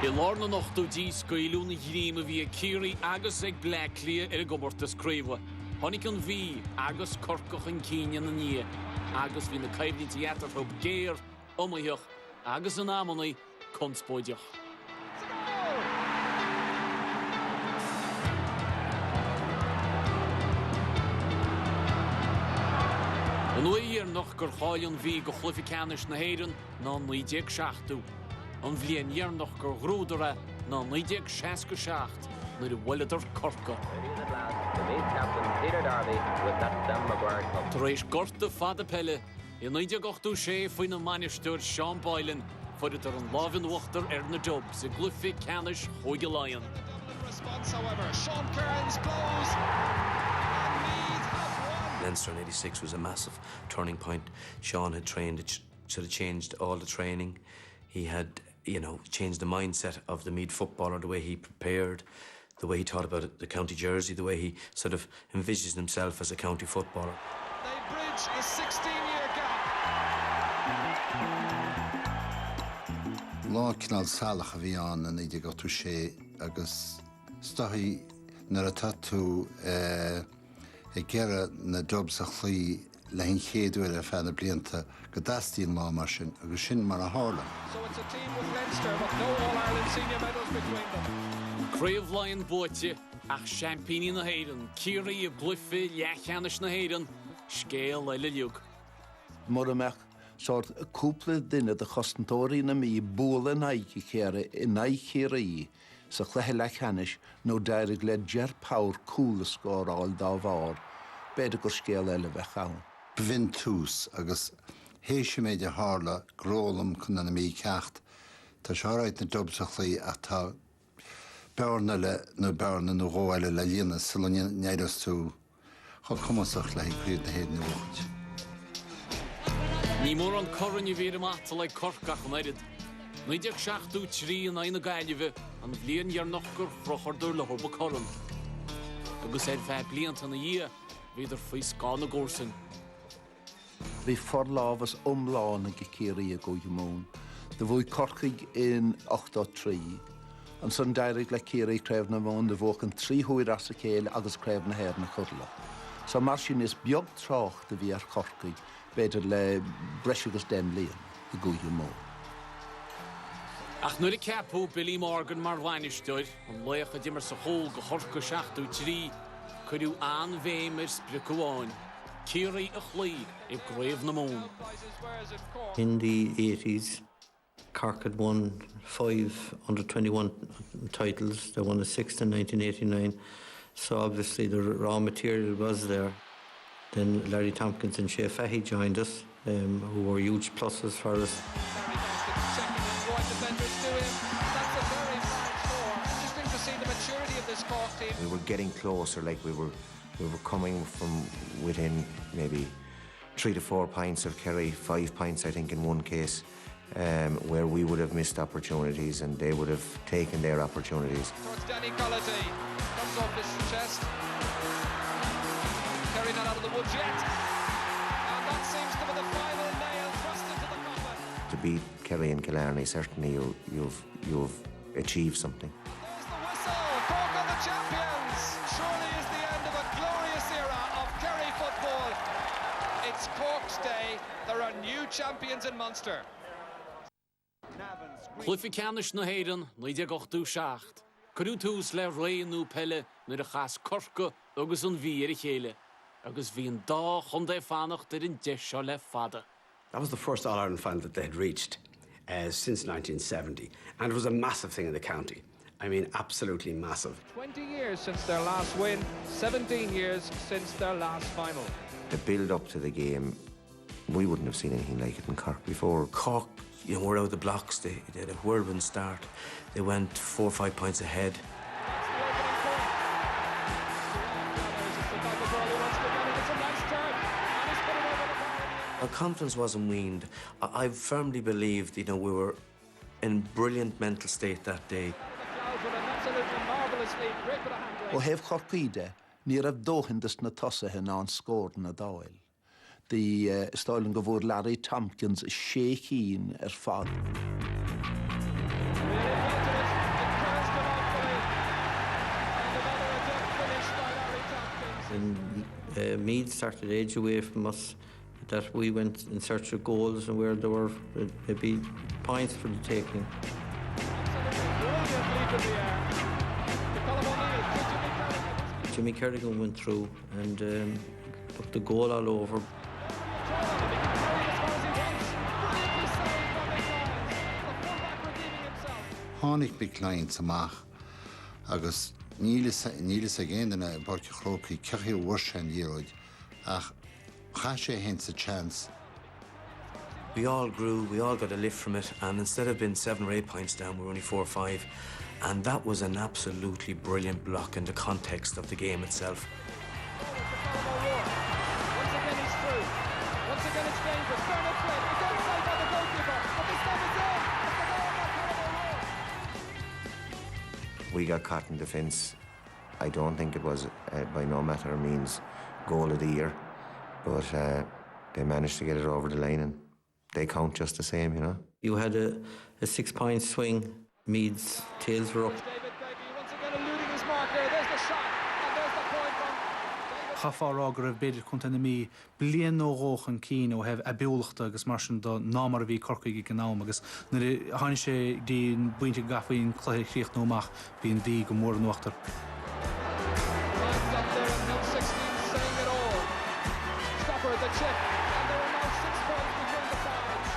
I lorna nochtú dís go ilúna hríma bhí Círi agus ag bléclia ar a gomortas críomha. Honnig an bhí agus corcach an cíine na ní, agus bhí na caibhní tíatar thug géir, omaíoch, agus an amanaí conspóideach. An uíar nach gur cháiln bhí go chluificánis na héireann ná 1970. An bhliain dhearnach gur grúdara ná 1967 nuair a bhfuileidir Corca. Tar éis gorta fada pelle, i 1986 faoin na manisteoir Sean Boylan fuidir ar an lábhain uachtar ar na job sa gluificánis Hóige Lion. Leinster in '86 was a massive turning point. Sean had trained, it should have changed all the training. He had, changed the mindset of the Meath footballer, the way he prepared, the way he thought about it, the county jersey, the way he sort of envisaged himself as a county footballer. They bridge a 16-year gap. Laochra salach a bhí an in 1986 agus stahí nar a tatú I gera na jobs a chlí le hin chéadúir a fena blianta go dastíon lá mar sin agus sin mar a hála. So it's a team with Leinster, but no All-Ireland senior medals between them. Craobh Lion bóite ach champíní na héireann, Círi a gluifi leachánis na héireann, scéal eile liug. Mar amach sort cúpla duine de chostantóirí na mí búla naigi chéire I naichéirí sa chluithe leachánis nó deireadh le dear pawr cúla scóráil dá bhár, beidir gur scéal eile bheith chaun. Bhín tús agus héise méid a hála grólam chun na mí ceacht, tá seáráid na jobs a chlí a tá bearna le nó bearna nó ghóile le líana sa neiras tú chud chumasach le críad na héad na bhuachait. Ní mór an corann I bhír amata le Corcach an éirid. 1973 an aina Gailibh an bblion dhearnach gur frochardúir le thurba corann. Agus ar bheith blianta na dhí, bhíidir faoi scána górsan. Bhí forlábhas omlána go Círi a go Mún. De bhfuil Corcaigh in 83, an san deireadh le Círi creibh na mún de bhóchan 3 huair as a céil agus creibh na héir na chudla. So mar sin is beag troch de bhí ar Corcaigh, beidir le breis agus den líon I go Mún. Ach nuair a ceapú Billy Morgan mar bhainisteoir, an leach a dimar sa hól go Chorca 73, chuidiú an bhéim ar spricúáin, Círi a chlí I gréibh na mún. In the 80s, Cork had won 5 under-21 titles. They won a 6th in 1989. So obviously the raw material was there. Then Larry Tompkins and Shea Fahey joined us, who were huge pluses for us. We were getting closer, like we were coming from within maybe 3 to 4 pints of Kerry, 5 pints I think in one case, where we would have missed opportunities and they would have taken their opportunities. Towards Danny Collity, comes off his chest. Kerry not out of the woods yet. And that seems to be the final nail thrust into the coffin. To beat Kerry and Killarney, certainly you've achieved something. Cork are the champions! Surely is the end of a glorious era of Kerry football. It's Cork's day. There are new champions in Munster. Chluificánis na héireann 1987. Cruú tús le réonú pelle nuair a chas Corca agus an bhí ar a chéile. Agus bhí an dá chundé fanacht ar an deisio le fada. That was the first All-Ireland final that they had reached since 1970. And it was a massive thing in the county. I mean, absolutely massive. 20 years since their last win, 17 years since their last final. The build-up to the game, we wouldn't have seen anything like it in Cork before. Cork, were out of the blocks. They had a whirlwind start. They went 4 or 5 points ahead. Our confidence wasn't weaned. I firmly believed, we were in brilliant mental state that day. O hef Corcaide, ní rah dóchindas na tosathe ná an scór na dáil. The stoilen go bhfuair Larry Tompkins 6 ar fad. And Meath started edge away from us, that we went in search of goals and where there were maybe points for the taking. Jimmy Kerrigan went through and looked the goal all over. Tháinig Mick samach agus nílas a géanana barci chrócaí ceithí bhuirse díróid ach cha sé hens a chance. We all grew, we all got a lift from it, and instead of being 7 or 8 points down, we were only 4 or 5. And that was an absolutely brilliant block in the context of the game itself. Once again he's through. Once again it's dangerous. Bernard Flynn again saved by the goalkeeper. But this time it's in. We got caught in defence. I don't think it was, by no matter of means, goal of the year. But they managed to get it over the line and they count just the same, you know. You had a 6-point swing. Meath's tails were up. David Begbie once again eluding his marker. There's the shot and there's the point from David. Chafar raibh beidir chunta na mí bliain nó róchan cín ó hebh a beolachta agus mar sin do námar a bhí Corcaigh go nám agus na hain sé dín buinte gafaín chluiche chríocht nóach bíon bhí go mór nuachtar. Lines up there and no 16 saying it all. Stopper the chip and there are now 6 points between the sides.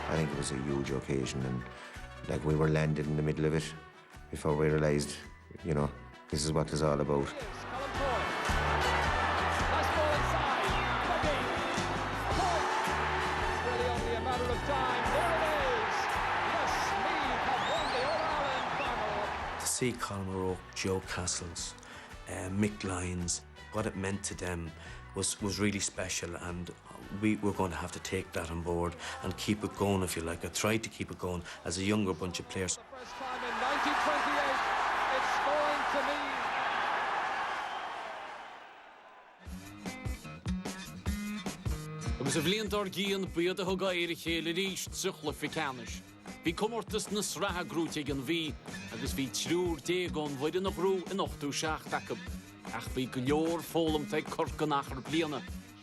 I think it was a huge occasion and like we were landed in the middle of it before we realised, you know, this is what it's all about. Nice ball inside. Begbie. Point. It's really only a matter of time. There it is. Yes, Meath have won the All-Ireland final. To see Colm O'Rourke, Joe Castles, Mick Lyons, what it meant to them was really special, and we were going to have to take that on board and keep it going, if you like. I tried to keep it going as a younger bunch of players. The first time in 1928, it's scoring to Meath. Agus a bhliaontar gíon buad a thugá ar a chéile ríist suchla ficanis. Bhí comórtas na sratha grúteig an bhí, agus bhí trúr déagán bhaide nach rú in 8 seach tacab. Ach bhí go leor fólam teag Cork an achar bliana.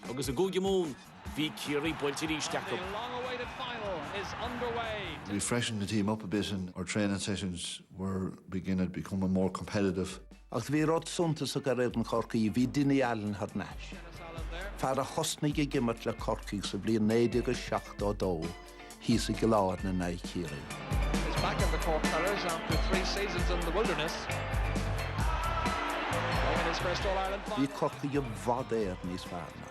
Agus a gúige mún, bhí Ciarraí builte ríist tacab. The long-awaited final is underway. We freshened the team up a bit and our training sessions were beginning to become more competitive. Ach bhí rud suntas a go raibh an Corcaigh bhí duine ealan har neis. Fear a chosnaigh i gimmert le Corcaigh sa bliain 97 hís a go láir na naid Ciarraí. He's back in the Cork colours after 3 seasons in the wilderness. In his first All-Ireland Bhí final. Corcaigh bhd níos fearna.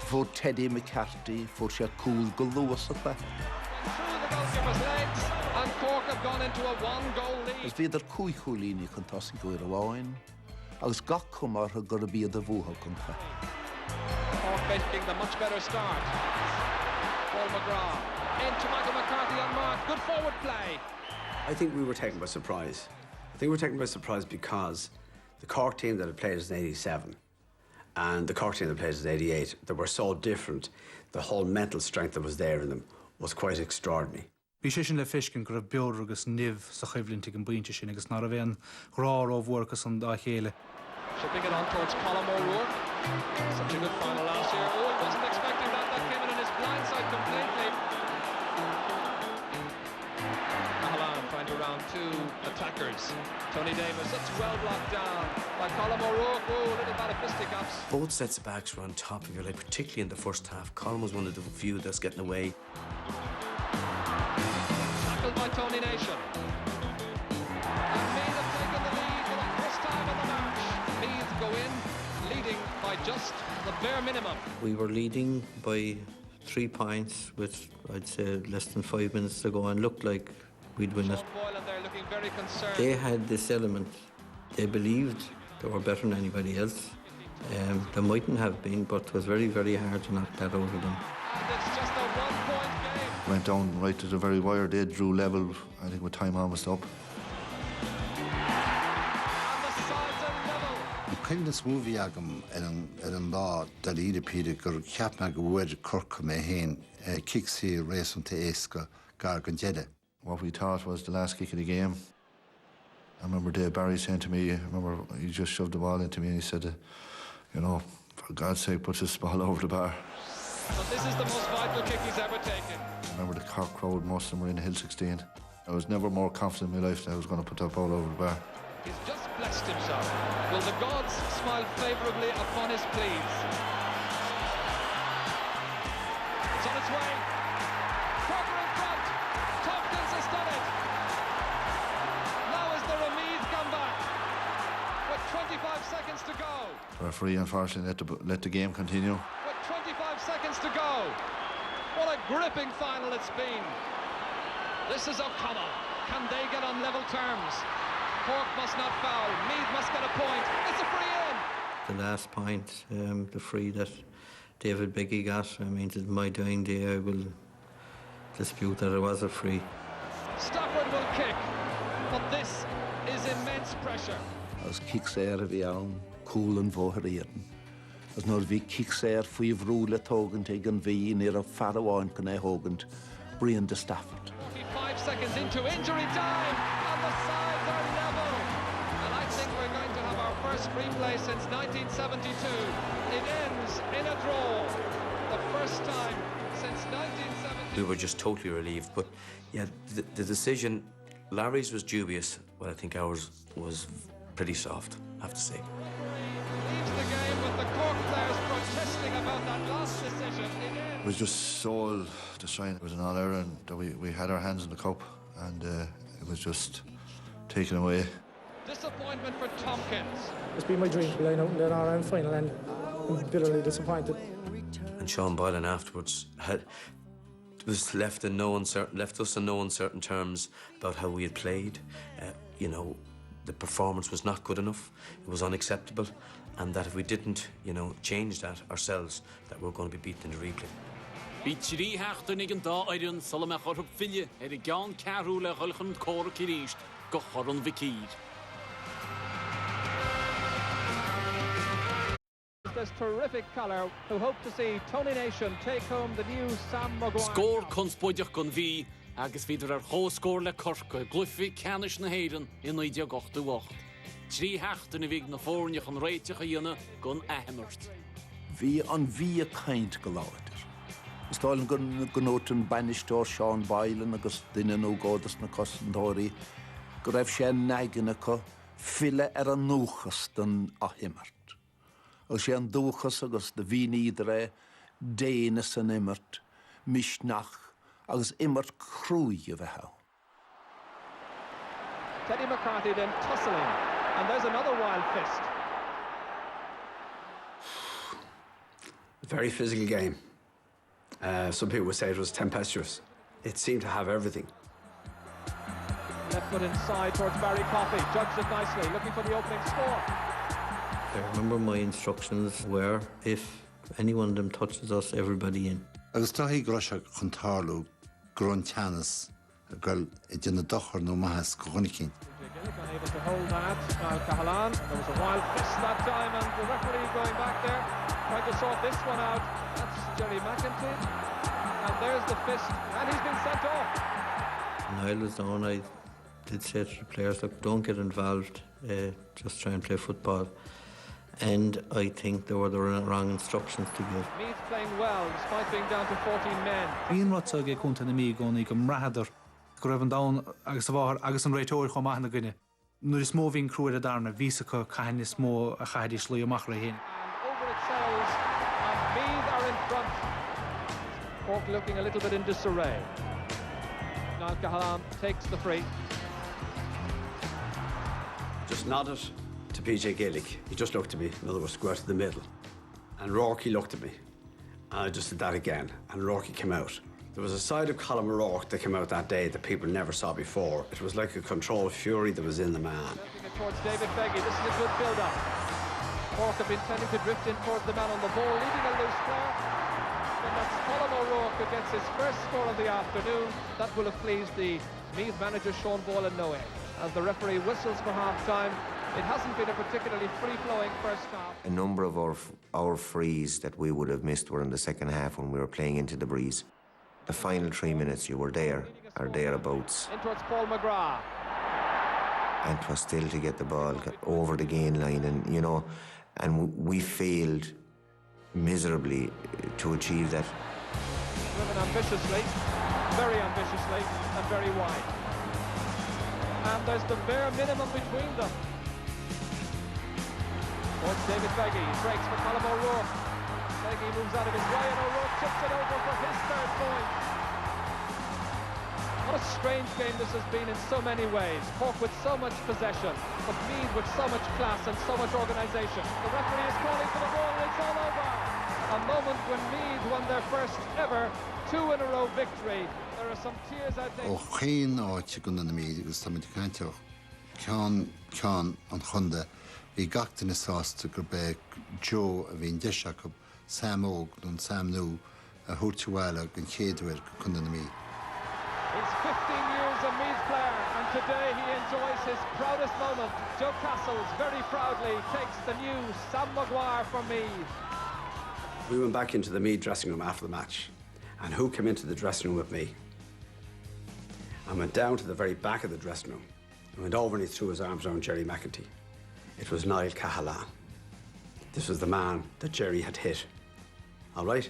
Fór Teddy McCarthy, fór sé cool go luas a bheith. Through the goalkeeper's legs, and Cork have gone into a 1-goal lead. Is bhíidir cúig chúlíní chun tosí go ar a bháin, agus gach cumar a gur a bíad a bhuatha chun fe. Cork making the much better start. Paul McGrath into Michael McCarthy on mark. Good forward play. I think we were taken by surprise. I think we were taken by surprise because the Cork team that had played us in 87 and the Cork team that played us in 88, they were so different. The whole mental strength that was there in them was quite extraordinary. Bhí sé sin le fiscin gur beor agus nimh sa chaibhlinn an buinte sin agus ná a bhéan rá ó bhuachas an dá chéile. Shipping it on towards Colm O'Rourke. Such a good final last year. Oh, he wasn't expecting that. That came in on his blind side completely. Mahalan trying to round 2 attackers. Tony Davis, that's well blocked down by Colm O'Rourke. Oh, a little bit of fisticuffs. Both sets of backs were on top of you, like particularly in the first half. Colm was one of the few that's getting away. Tackled by Tony Nation. And Meath have taken the lead for the first time in the match. Meath go in, leading by just the bare minimum. We were leading by 3 points with, I'd say, less than 5 minutes to go, and looked like we'd win it. Sean Boylan there looking very concerned. They had this element. They believed they were better than anybody else. They mightn't have been, but it was very, very hard to knock that out of them. And it's just a 1-point game. Went down right to the very wire. They drew level, I think, with time almost up. And the sides are level. Cinn smúbhí agam ar an lá dar iad píide gur ceapna go bhfuir Corca mé héin kicsaí réasúnta éasca gar gan deide. What we thought was the last kick of the game. I remember Dave Barry saying to me, he just shoved the ball into me and he said, you know, for God's sake, put this ball over the bar. But this is the most vital kick he's ever taken. I remember the Cork crowd, most of them were in the Hill 16. I was never more confident in my life that I was going to put that ball over the bar. He's just blessed himself. Will the gods smile favourably upon his pleas? It's on its way. Corker in front. Tompkins has done it. Now is there a Meath comeback with 25 seconds to go. The referee, unfortunately, let the game continue. With 25 seconds to go. What a gripping final it's been. This is O'Connell. Can they get on level terms? Cork must not foul. Meath must get a point. It's a free in. The last point, the free that David Biggie got, I mean, to my dying day, I will dispute that it was a free. Stafford will kick, but this is immense pressure. As kicks a bhí ann, cool and bhóthaíon. As nóir bhí kicks faoi bhrúla tógant ag an bhí níor a farháin gan hógant, Brian de Stafford. 45 seconds into injury time, and the sides are level. And I think we're going to have our first replay since 1972. It ends in a draw. The first time since 1972. We were just totally relieved. But yeah, the decision, Larry's was dubious, but I think ours was pretty soft, I have to say. Leaves the game with the Cork players protesting about that last decision. It was just soul destroying. It was an honour, and that we had our hands in the cup, and it was just taken away. Disappointment for Tompkins. It's been my dream to play out in the All-Ireland final, and I'm bitterly disappointed. And Sean Boylan afterwards was left us in no uncertain terms about how we had played. You know, the performance was not good enough. It was unacceptable, and that if we didn't, you know, change that ourselves, that we're going to be beaten in the replay. Bí trí heachtar nig an dá éireann sula me chorp fille ar I gceann cearú le chulchan Cork I ríist go chorann bhicír. This terrific colour who hope to see Tony Nation take home the new Sam Maguire. Scór conspóideach gon bhí agus bhíidir ar chóscór le Cork gluifi canis na héireann in 1988. Trí heachtar na bhíg na fórneach an réiteach a dhéanana gon ahimirt. Bhí an bhí a caint go láidir. Stáiln gnótan banistóir Sean Boylan agus duine nó gádas na cosandóirí go raibh sé neigina go fille ar an núchas den ahimirt. Agus sé an dúchas agus de bhíní ré déine san imirt, misnach agus imirt crúi a bheitha. Teddy McCarthy then tussling, and there's another wild fist. Very physical game. Some people would say it was tempestuous. It seemed to have everything. Left foot inside towards Barry Coffey, judged it nicely, looking for the opening score. I remember my instructions were, if any one of them touches us, everybody in. Agus tá hí groise chun tarlú grón teannas a gal I dtí dochar nó maithas go chunicín. Unable to hold that. Cahalan, there was a wild fist that time, and the referee going back there, trying to sort this one out. That's Jerry McIntyre, and there's the fist, and he's been sent off. When I was down, I did say to the players, look, don't get involved, just try and play football. And I think there were the wrong instructions to give. Meath playing well, despite being down to 14 men. Bhíon rud a chunta na mí gcónaí go mraitheadar go raibh an dán agus a bháthair agus an réitóir chomh maith na gcuine. Nuair is mó bhíon crúir a darna, vísa go caiin is mó a chaidí slú amach ra héin. And over it sails, and Meath are in front. Cork looking a little bit in disarray. Now Cahalan takes the free. Just nodded to PJ Gaelic. He just looked at me. In other words, go out to the middle. And Rourke looked at me. And I just did that again. And Rourke came out. There was a side of Colin O'Rourke that came out that day that people never saw before. It was like a controlled fury that was in the man. Looking it towards David Beggy. This is a good build-up. Cork have been tending to drift in towards the man on the ball, leaving a loose player. And that's Colin O'Rourke who gets his first score of the afternoon. That will have pleased the Meath manager Sean Boylan no end. As the referee whistles for half-time, it hasn't been a particularly free-flowing first half. A number of our frees that we would have missed were in the second half when we were playing into the breeze. The final 3 minutes, you were there, or thereabouts. In towards Paul McGrath. And 'twas still to get the ball over the gain line. And, you know, And we failed miserably to achieve that. Driven ambitiously, very ambitiously, and very wide. And there's the bare minimum between them. Towards David Beggy, breaks for Colm O'Rourke. Beggy moves out of his way and O'Rourke tips it over for his third point. What a strange game this has been in so many ways. Cork with so much possession, but Meath with so much class and so much organisation. The referee is calling for the ball and it's all over. A moment when Meath won their first ever 2-in-a-row victory. There are some tears out there. Och geen áit gon na Meath agus tá cainte cean an chunda hí gachtain is sásta gur be Joe a bhíon deise go Sam Óg don Sam Nú a thuirteáile gon chéadhfuir go chunda na Meath. He's 15 years a Meath player, and today he enjoys his proudest moment. Joe Castles very proudly takes the new Sam Maguire for Meath. We went back into the Meath dressing room after the match, and who came into the dressing room with me? I went down to the very back of the dressing room and went over and he threw his arms around Jerry McEntee. It was Niall Cahalane. This was the man that Jerry had hit, all right?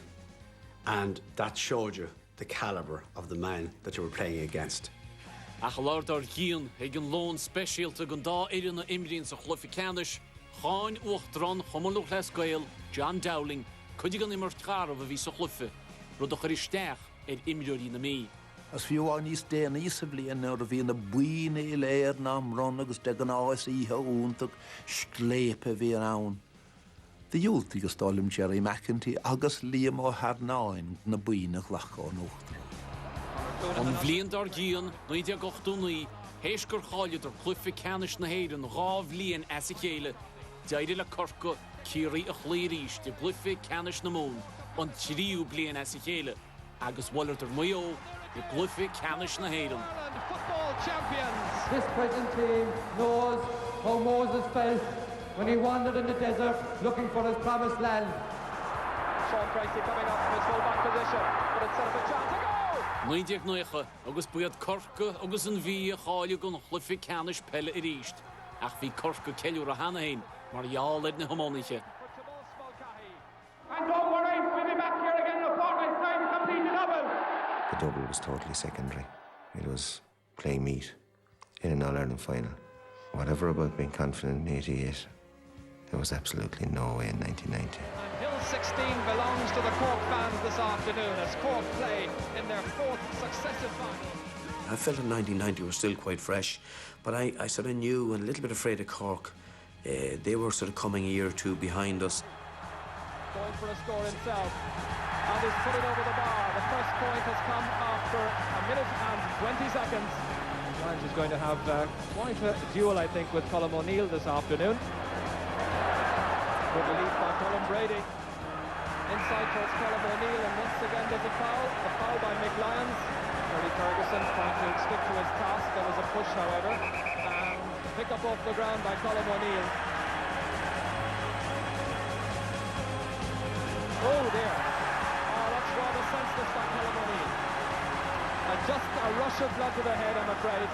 And that showed you the calibre of the man that you were playing against. Ach Lord ar Gien, ag an lón speisialta gon dá éireann na imríonn sa chluifi Canis, cháin uchtran, chomulúch les Gael, John Dowling, chudig an immert charab a bhí sa chluifi, rud a churisteach imríorí na Meath. As fiú an níos déana sa blian ar a bhí na buine I léir ná mrón agus de an áis íthe úntach sclépe bhí an ann. The youth agus stálim Jerry McEntee agus Liam O'Harnáin na buine ghlachán uchtran. An bblion ar Gien, 1989, héis gur cháilead ar chluifi Canis na héireann rá bblion as a chéile, deidir le Corca, Ciarí a chléirís de chluifi Canis na Mún, an tríú blion as a chéile, agus bhailir ar mayo de chluifi Canis na héireann. Football champions! This present team knows how Moses felt when he wandered in the desert looking for his promised land. Sean Tracy coming up from his full-back position, but it's set up a chance to go! 19 agus buad Corca agus an bhí a cháile gon chluifi Canis pelle I ríist, ach bhí Corca ceiliúr a hanahéin, mar jálaid na homóniche. And don't worry, we'll be back here again in a fortnight's time to complete the double. The double was totally secondary. It was playing Meath in an All-Ireland final. Whatever about being confident in 88, there was absolutely no way in 1990. And Hill 16 belongs to the Cork fans this afternoon as Cork play in their fourth successive final. I felt in 1990 were still quite fresh, but I sort of knew and a little bit afraid of Cork. They were sort of coming a year or two behind us. Going for a score himself, and he's put it over the bar. The first point has come after a minute and 20 seconds. Ryan's is going to have quite a duel, I think, with Colm O'Neill this afternoon. Good relief by Colin Brady. Inside towards Colm O'Neill, and once again there's a foul. A foul by Mick Lyons. Eddie Ferguson trying to stick to his task. There was a push, however, and pick up off the ground by Colm O'Neill. Oh dear. Oh, that's rather senseless by Colm O'Neill. Just a rush of blood to the head, I'm afraid.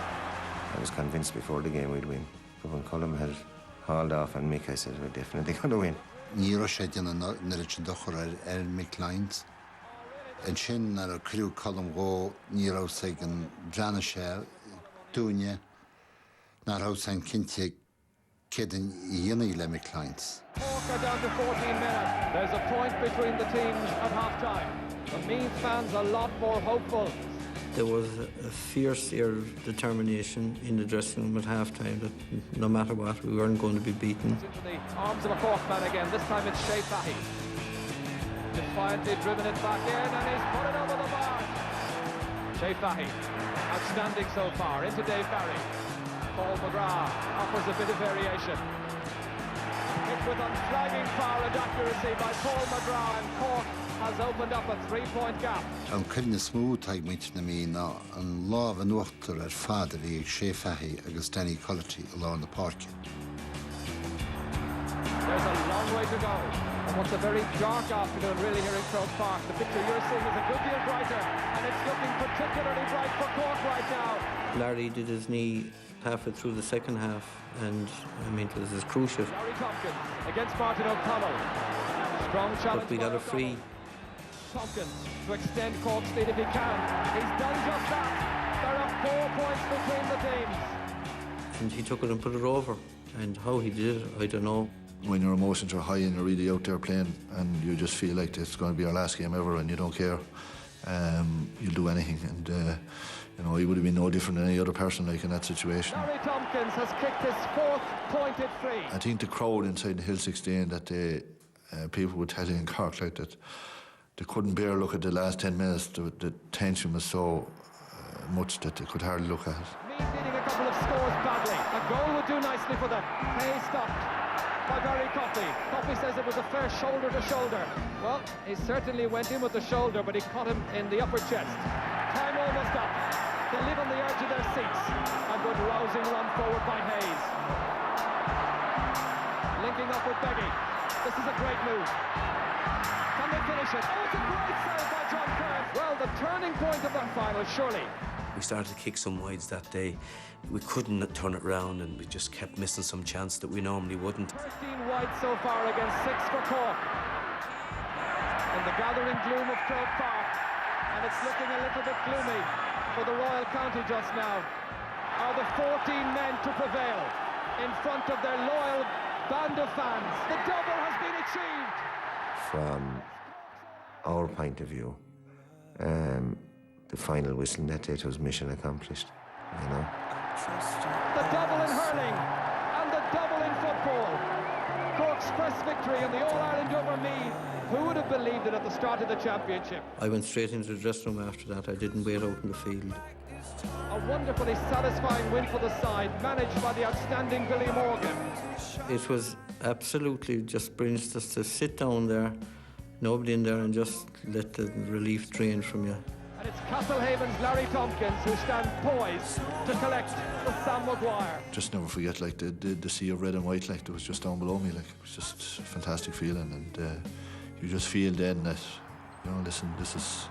I was convinced before the game we'd win. But when Colm had hauled off on Mick, I said we're definitely going to win. Ní raibh sé déanana na rite dochar ar Mick Lyons. An sin ar a cruú Colm Gó ní raibh sé an bhreana sé dúine ná raibh sé an cinnte cédan dhéanaí le Mick Lyons. Cork are down to 14 minutes. There's a point between the teams at half-time. The Meath fans a lot more hopeful. There was a fierce determination in the dressing room at half-time that no matter what, we weren't going to be beaten. Into the arms of a Cork man again. This time it's Shea Fahy. Defiantly driven it back in and he's put it over the bar. Shea Fahy, outstanding so far. Into Dave Barry. Paul McGrath offers a bit of variation. Hit with unflagging power and accuracy by Paul McGrath, and Cork has opened up a 3-point gap. An cynne smooth taig muint na mí ná an láh an uachtar ar fad a bhí Shea Fahy agus Danny Cullerty a lá na parke. There's a long way to go. And what's a very dark afternoon really here in Croke Park. The picture you're seeing is a good deal brighter, and it's looking particularly bright for Cork right now. Larry did his knee halfway through the second half, and I mean, it was crucial. Larry Tompkins against Martin O'Connell. Strong challenge. But we got a free. Tompkins to extend Cork's lead if he can. He's done just that. There are 4 points between the teams. And he took it and put it over. And how he did it, I don't know. When your emotions are high and you're really out there playing and you just feel like it's going to be our last game ever and you don't care, you'll do anything. And you know, he would have been no different than any other person like in that situation. Larry Tompkins has kicked his 4th pointed free. I think the crowd inside the Hill 16 that they, people would tell you in Cork like that they couldn't bear look at the last 10 minutes. The tension was so much that they could hardly look at it. Meath needing a couple of scores badly. A goal would do nicely for them. Hay stopped by Barry Coffey. Coffey says it was a fair shoulder to shoulder. Well, he certainly went in with the shoulder, but he caught him in the upper chest. Time almost up. They live on the edge of their seats. A good rousing run forward by Hayes. Linking up with Beggy. This is a great move. Can they finish it? Oh, it's a great save by John Kearns. Well, the turning point of that final, surely. We started to kick some wides that day. We couldn't turn it round and we just kept missing some chance that we normally wouldn't. 13 wide so far against 6 for Cork. In the gathering gloom of Croke Park. And it's looking a little bit gloomy for the Royal County just now. Are the 14 men to prevail in front of their loyal band of fans? The double has been achieved. From our point of view, the final whistle in that day was mission accomplished, you know. The double in hurling and the double in football. Cork's first victory in the All-Ireland over Meath. Who would have believed it at the start of the championship? I went straight into the dressing room after that. I didn't wait out in the field. A wonderfully satisfying win for the side, managed by the outstanding Billy Morgan. It was absolutely just brilliant just to sit down there, nobody in there, and just let the relief drain from you. And it's Castlehaven's Larry Tompkins who stands poised to collect the Sam Maguire. Just never forget, like the sea of red and white, like that was just down below me. Like it was just a fantastic feeling, and you just feel then that, you know, listen, this is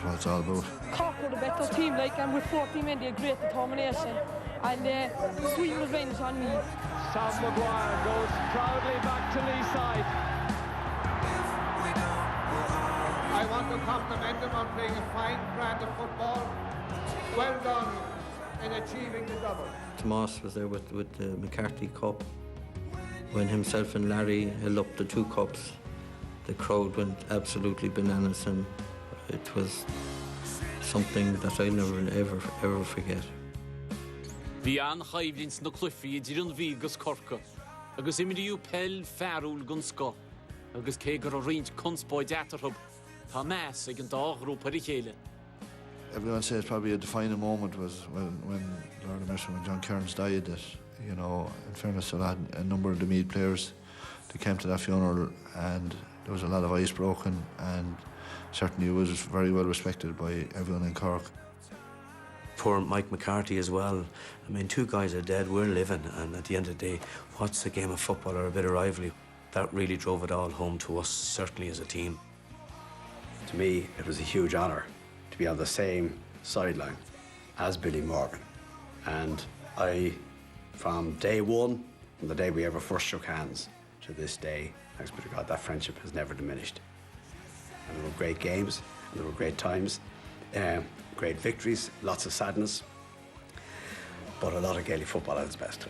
what it's all about. Cork were the better team, like, and with 14 men, they had great determination and sweet revenge on me. Sam Maguire goes proudly back to Lee's side. I want to compliment him on playing a fine brand of football. Well done in achieving the double. Tomas was there with the McCarthy Cup. When himself and Larry held up the 2 cups, the crowd went absolutely bananas, and it was something that I'll never ever forget. Bhí an chaimhlíns na clufií idir an bhí gus Corca, agus imiriú pell fearúil gun sco, agus cé gur a riint conspóid atarthub, tá meas ag an dághrú par I chéile. Everyone says probably a defining moment was when Lord Mercer, when John Kearns died, that, you know, in fairness, a number of the Meath players, they came to that funeral and there was a lot of ice broken, and certainly it was very well respected by everyone in Cork. Poor Mike McCarthy as well. I mean, 2 guys are dead, we're living, and at the end of the day, what's a game of football or a bit of rivalry? That really drove it all home to us, certainly as a team. To me, it was a huge honour to be on the same sideline as Billy Morgan. And I, from day one, from the day we ever first shook hands, to this day, thanks be to God, that friendship has never diminished. And there were great games, and there were great times, great victories, lots of sadness, but a lot of Gaelic football at its best.